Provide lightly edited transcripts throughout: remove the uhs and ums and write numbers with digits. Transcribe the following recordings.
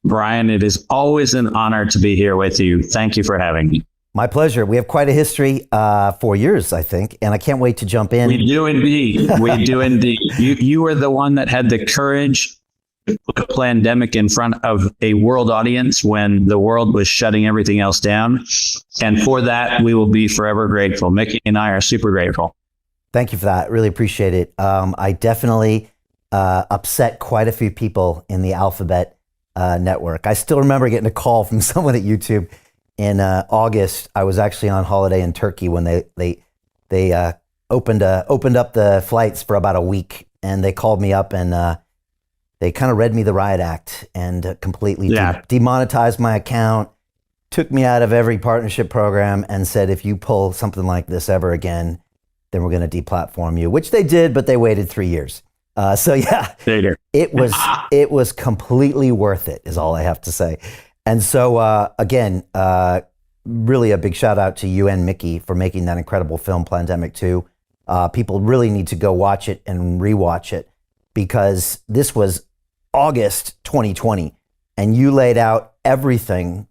Brian, it is always an honor to be here with you. Thank you for having me. My pleasure. We have quite a history, 4 years, I think, and I can't wait to jump in. We do indeed. We do indeed. You were the one that had the courage to put a Plandemic in front of a world audience when the world was shutting everything else down. And for that, we will be forever grateful. Mickey and I are super grateful. Thank you for that. Really appreciate it. I definitely upset quite a few people in the Alphabet network. I still remember getting a call from someone at YouTube in August. I was actually on holiday in Turkey when they opened up the flights for about a week, and they called me up and they kind of read me the riot act and completely demonetized my account, took me out of every partnership program, and said, if you pull something like this ever again, then we're going to deplatform you, which they did, but they waited 3 years. So yeah, it was completely worth it, is all I have to say. And so again, really a big shout out to you and Mickey for making that incredible film, Plandemic 2. People really need to go watch it and rewatch it, because this was August 2020, and you laid out everything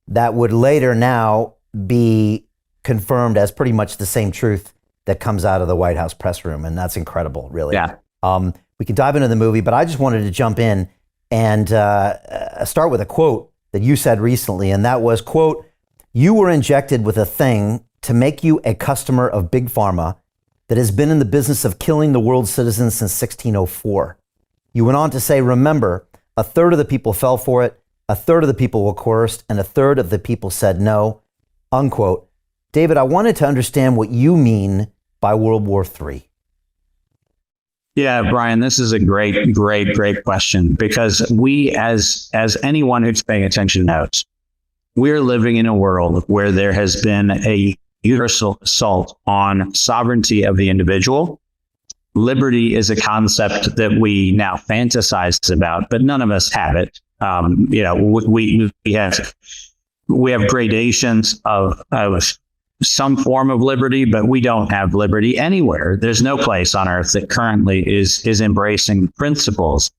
that would later now be confirmed as pretty much the same truth that comes out of the White House press room. And that's incredible, really. Yeah. We can dive into the movie, but I just wanted to jump in and start with a quote that you said recently, and that was, quote, "You were injected with a thing to make you a customer of Big Pharma that has been in the business of killing the world's citizens since 1604. You went on to say, remember, a third of the people fell for it, a third of the people were coerced, and a third of the people said no," unquote. David, I wanted to understand what you mean by World War III. Yeah, Brian, this is a great question, because we, as anyone who's paying attention knows, we're living in a world where there has been a universal assault on sovereignty of the individual. Liberty is a concept that we now fantasize about, but none of us have it. We have gradations of some form of liberty, but we don't have liberty anywhere. There's no place on earth that currently is embracing principles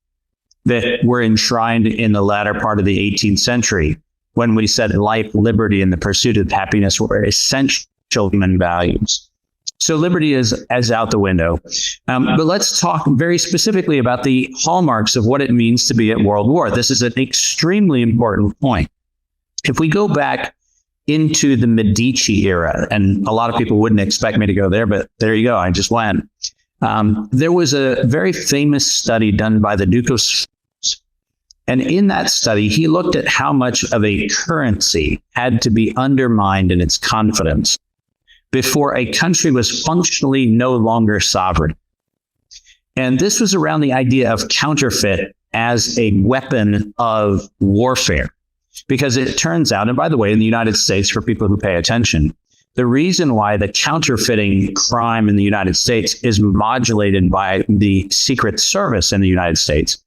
that were enshrined in the latter part of the 18th century, when we said life, liberty, and the pursuit of happiness were essential human values. So liberty is out the window. But let's talk very specifically about the hallmarks of what it means to be at world war. This is an extremely important point. If we go back into the Medici era, and a lot of people wouldn't expect me to go there, but there you go, I just went. There was a very famous study done by the Duke of Swiss. And in that study, he looked at how much of a currency had to be undermined in its confidence before a country was functionally no longer sovereign. And this was around the idea of counterfeit as a weapon of warfare. Because it turns out, and by the way, in the United States, for people who pay attention, the reason why the counterfeiting crime in the United States is modulated by the Secret Service in the United States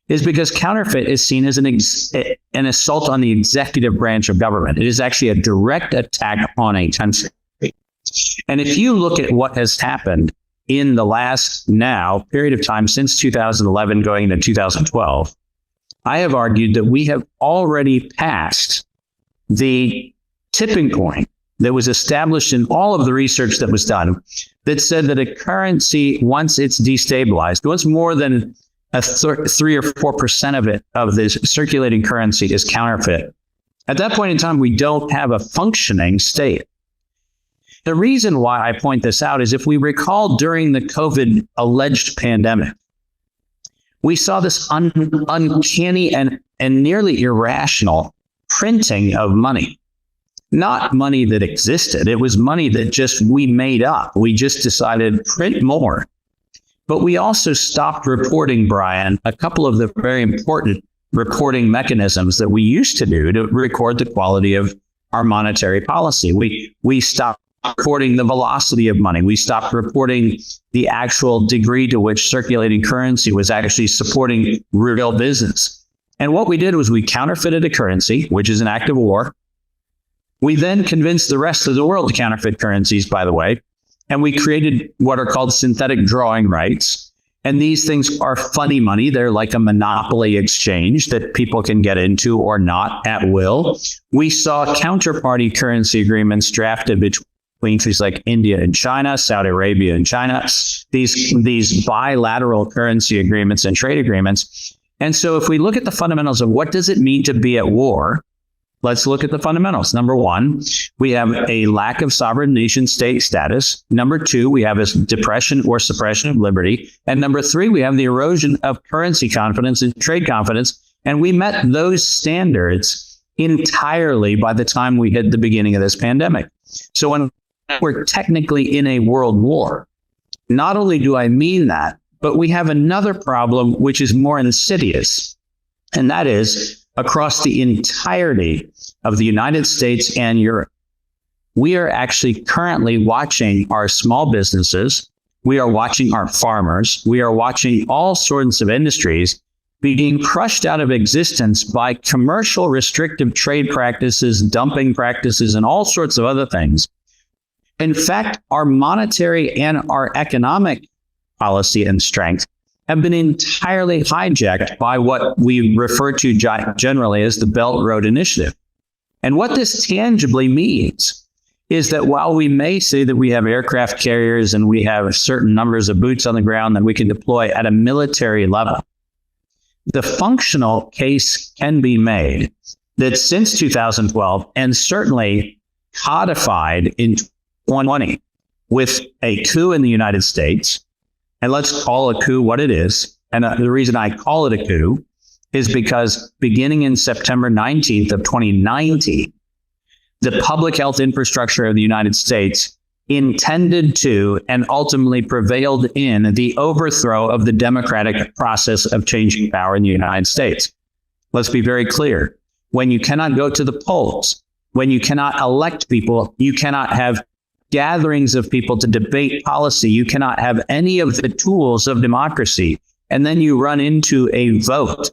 is because counterfeit is seen as an assault on the executive branch of government. It is actually a direct attack on a country. And if you look at what has happened in the last period of time since 2011 going into 2012, I have argued that we have already passed the tipping point that was established in all of the research that was done that said that a currency, once it's destabilized, once more than 3 or 4% of the circulating currency is counterfeit, at that point in time, we don't have a functioning state. The reason why I point this out is if we recall during the COVID alleged pandemic, we saw this uncanny and nearly irrational printing of money. Not money that existed. It was money that just we made up. We just decided print more. But we also stopped reporting, Brian, a couple of the very important reporting mechanisms that we used to do to record the quality of our monetary policy. We stopped reporting the velocity of money. We stopped reporting the actual degree to which circulating currency was actually supporting real business. And what we did was we counterfeited a currency, which is an act of war. We then convinced the rest of the world to counterfeit currencies, by the way, and we created what are called synthetic drawing rights. And these things are funny money. They're like a monopoly exchange that people can get into or not at will. We saw counterparty currency agreements drafted between countries like India and China, Saudi Arabia and China, these bilateral currency agreements and trade agreements. And so if we look at the fundamentals of what does it mean to be at war, let's look at the fundamentals. Number one, we have a lack of sovereign nation state status. Number two, we have a depression or suppression of liberty. And number three, we have the erosion of currency confidence and trade confidence. And we met those standards entirely by the time we hit the beginning of this pandemic. So when we're technically in a world war, not only do I mean that, but we have another problem which is more insidious. And that is, across the entirety of the United States and Europe, we are actually currently watching our small businesses, we are watching our farmers, we are watching all sorts of industries being crushed out of existence by commercial restrictive trade practices, dumping practices, and all sorts of other things. In fact, our monetary and our economic policy and strength have been entirely hijacked by what we refer to generally as the Belt Road Initiative. And what this tangibly means is that while we may say that we have aircraft carriers and we have certain numbers of boots on the ground that we can deploy at a military level, the functional case can be made that since 2012, and certainly codified in 2020 with a coup in the United States, and let's call a coup what it is. And the reason I call it a coup is because beginning in September 19th of 2019, the public health infrastructure of the United States intended to and ultimately prevailed in the overthrow of the democratic process of changing power in the United States. Let's be very clear. When you cannot go to the polls, when you cannot elect people, you cannot have gatherings of people to debate policy, you cannot have any of the tools of democracy, and then you run into a vote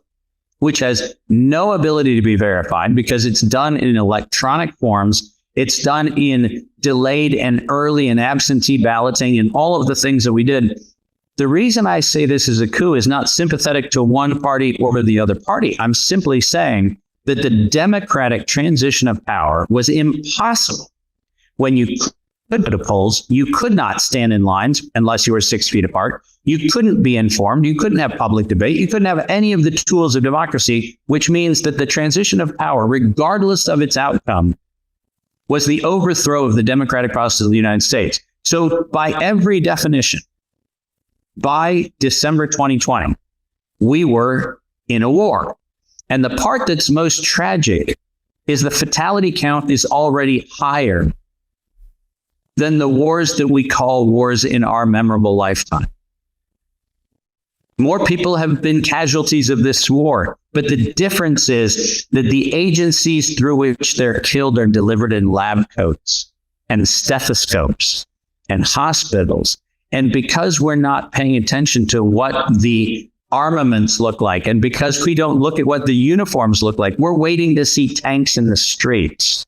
which has no ability to be verified because it's done in electronic forms, it's done in delayed and early and absentee balloting and all of the things that we did. The reason I say this is a coup is not sympathetic to one party or the other party. I'm simply saying that the democratic transition of power was impossible when you could go to polls. You could not stand in lines unless you were 6 feet apart. You couldn't be informed. You couldn't have public debate. You couldn't have any of the tools of democracy, which means that the transition of power, regardless of its outcome, was the overthrow of the democratic process of the United States. So by every definition, by December 2020, we were in a war. And the part that's most tragic is the fatality count is already higher than the wars that we call wars in our memorable lifetime. More people have been casualties of this war, but the difference is that the agencies through which they're killed are delivered in lab coats and stethoscopes and hospitals. And because we're not paying attention to what the armaments look like, and because we don't look at what the uniforms look like, we're waiting to see tanks in the streets.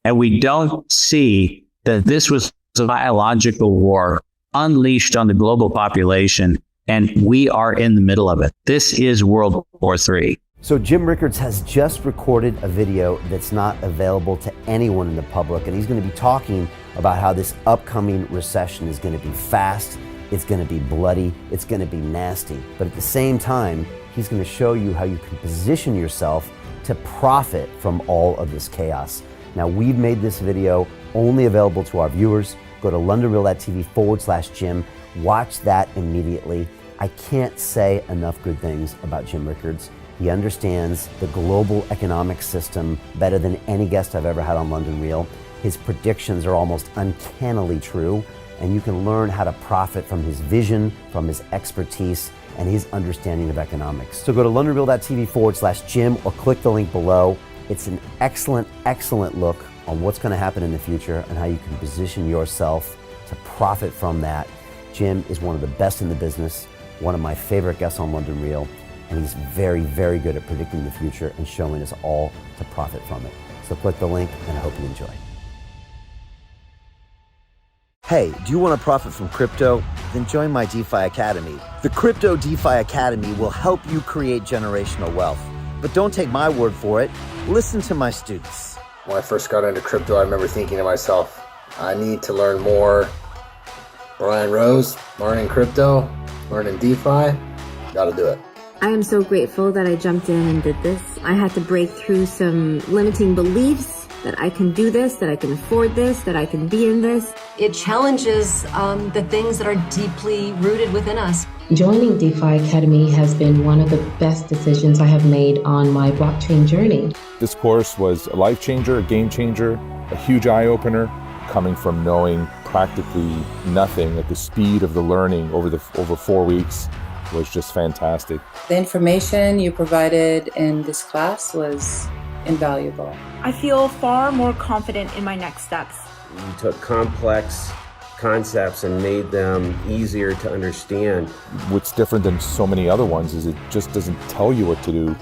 And we don't see that this was a biological war unleashed on the global population, and we are in the middle of it. This is World War III. So Jim Rickards has just recorded a video that's not available to anyone in the public, and he's going to be talking about how this upcoming recession is going to be fast, it's going to be bloody, it's going to be nasty. But at the same time, he's going to show you how you can position yourself to profit from all of this chaos. Now, we've made this video only available to our viewers. Go to londonreal.tv/Jim. Watch that immediately. I can't say enough good things about Jim Rickards. He understands the global economic system better than any guest I've ever had on London Real. His predictions are almost uncannily true, and you can learn how to profit from his vision, from his expertise, and his understanding of economics. So go to londonreal.tv/Jim or click the link below. It's an excellent, excellent look on what's going to happen in the future and how you can position yourself to profit from that. Jim is one of the best in the business, one of my favorite guests on London Real, and he's very, very good at predicting the future and showing us all to profit from it. So click the link, and I hope you enjoy. Hey, do you want to profit from crypto? Then join my DeFi Academy. The Crypto DeFi Academy will help you create generational wealth. But don't take my word for it. Listen to my students. When I first got into crypto, I remember thinking to myself, I need to learn more. Brian Rose, learning crypto, learning DeFi, gotta do it. I am so grateful that I jumped in and did this. I had to break through some limiting beliefs that I can do this, that I can afford this, that I can be in this. It challenges the things that are deeply rooted within us. Joining DeFi Academy has been one of the best decisions I have made on my blockchain journey. This course was a life changer, a game changer, a huge eye-opener, coming from knowing practically nothing at the speed of the learning over 4 weeks was just fantastic. The information you provided in this class was invaluable. I feel far more confident in my next steps. You took complex concepts and made them easier to understand. What's different than so many other ones is it just doesn't tell you what to do.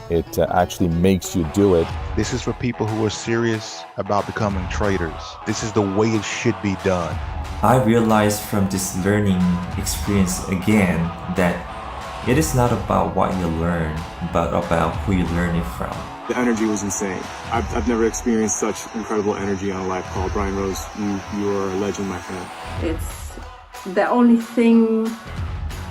It actually makes you do it. This is for people who are serious about becoming traders. This is the way it should be done. I realized from this learning experience again that it is not about what you learn, but about who you learn it from. The energy was insane. I've never experienced such incredible energy on a live call. Brian Rose, you are a legend, my friend. It's the only thing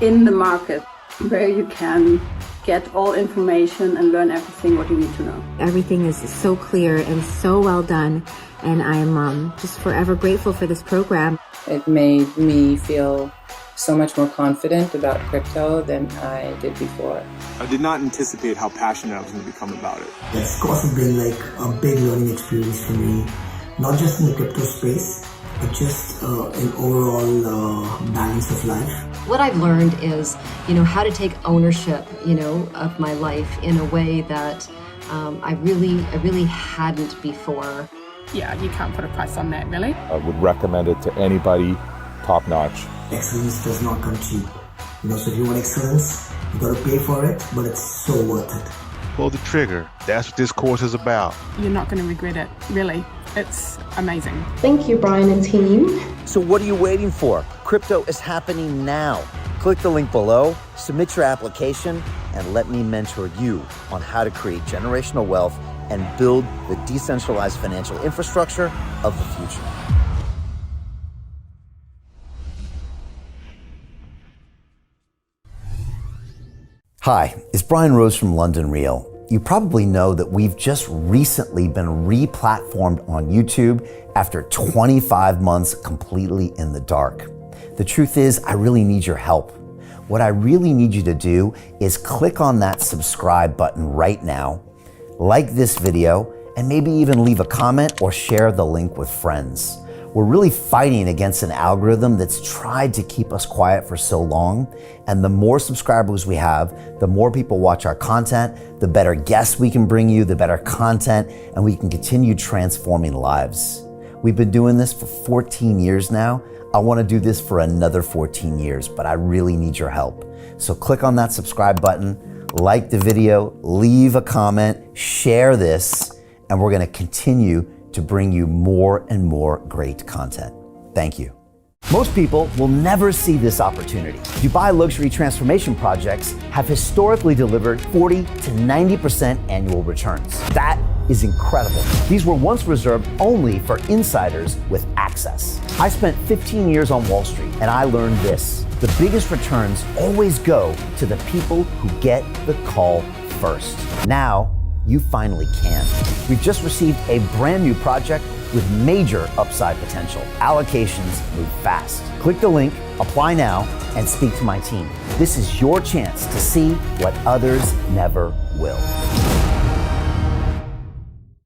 in the market where you can get all information and learn everything what you need to know. Everything is so clear and so well done, and I'm just forever grateful for this program. It made me feel so much more confident about crypto than I did before. I did not anticipate how passionate I was going to become about it. This course has been like a big learning experience for me, not just in the crypto space, but just in overall balance of life. What I've learned is, how to take ownership, of my life in a way that I really hadn't before. Yeah, you can't put a price on that, really. I would recommend it to anybody, top notch. Excellence does not come cheap. So if you want excellence, you gotta pay for it, but it's so worth it. Pull the trigger. That's what this course is about. You're not going to regret it, really. It's amazing. Thank you, Brian and team. So what are you waiting for? Crypto is happening now. Click the link below, submit your application, and let me mentor you on how to create generational wealth and build the decentralized financial infrastructure of the future. Hi, it's Brian Rose from London Real. You probably know that we've just recently been re-platformed on YouTube after 25 months completely in the dark. The truth is, I really need your help. What I really need you to do is click on that subscribe button right now, like this video, and maybe even leave a comment or share the link with friends. We're really fighting against an algorithm that's tried to keep us quiet for so long. And the more subscribers we have, the more people watch our content, the better guests we can bring you, the better content, and we can continue transforming lives. We've been doing this for 14 years now. I want to do this for another 14 years, but I really need your help. So click on that subscribe button, like the video, leave a comment, share this, and we're going to continue to bring you more and more great content. Thank you. Most people will never see this opportunity. Dubai luxury transformation projects have historically delivered 40 to 90% annual returns. That is incredible. These were once reserved only for insiders with access. I spent 15 years on Wall Street and I learned this. The biggest returns always go to the people who get the call first. Now, you finally can. We've just received a brand new project with major upside potential. Allocations move fast. Click the link, apply now, and speak to my team. This is your chance to see what others never will.